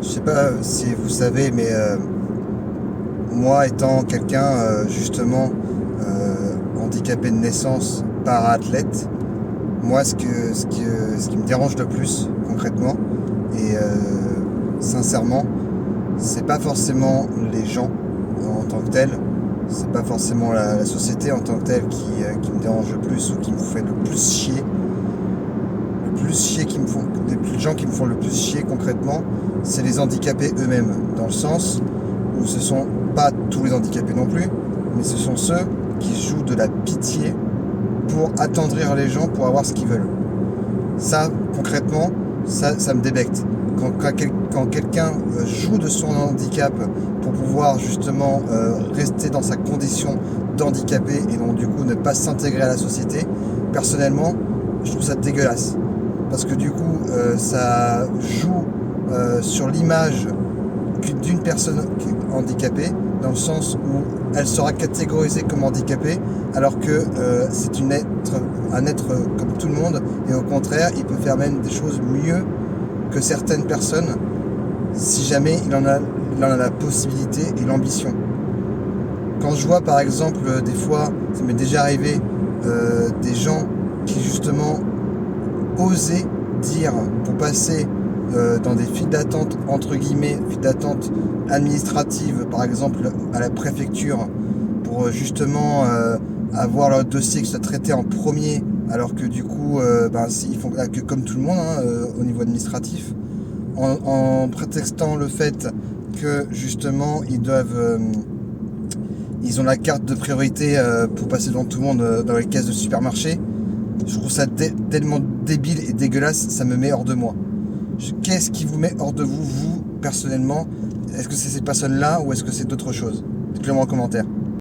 Je sais pas si vous savez, mais moi étant quelqu'un justement handicapé de naissance, para-athlète, moi ce qui me dérange le plus concrètement et sincèrement, c'est pas forcément les gens en tant que tels, c'est pas forcément la société en tant que telle qui me dérange le plus ou qui me fait le plus chier. Le plus chier les gens qui me font le plus chier concrètement, c'est les handicapés eux-mêmes, dans le sens où ce sont pas tous les handicapés non plus, mais ce sont ceux qui jouent de la pitié pour attendrir les gens pour avoir ce qu'ils veulent. Ça, concrètement, ça me débecte. Quand quelqu'un joue de son handicap pour pouvoir justement rester dans sa condition d'handicapé et donc du coup ne pas s'intégrer à la société, personnellement, je trouve ça dégueulasse. Parce que du coup, ça joue sur l'image d'une personne handicapée, dans le sens où elle sera catégorisée comme handicapée, alors que c'est un être comme tout le monde, et au contraire, il peut faire même des choses mieux que certaines personnes, si jamais il en a la possibilité et l'ambition. Quand je vois par exemple, des fois, ça m'est déjà arrivé, des gens qui justement osaient dire, pour passer dans des files d'attente, entre guillemets, files d'attente administratives, par exemple à la préfecture, pour justement avoir leur dossier qui soit traité en premier, alors que du coup, ils font que comme tout le monde au niveau administratif, en prétextant le fait que justement ils ont la carte de priorité pour passer devant tout le monde dans les caisses de supermarché. Je trouve ça tellement débile et dégueulasse, ça me met hors de moi. Qu'est-ce qui vous met hors de vous, personnellement? Est-ce que c'est ces personnes-là ou est-ce que c'est d'autres choses? Dites-le moi en commentaire.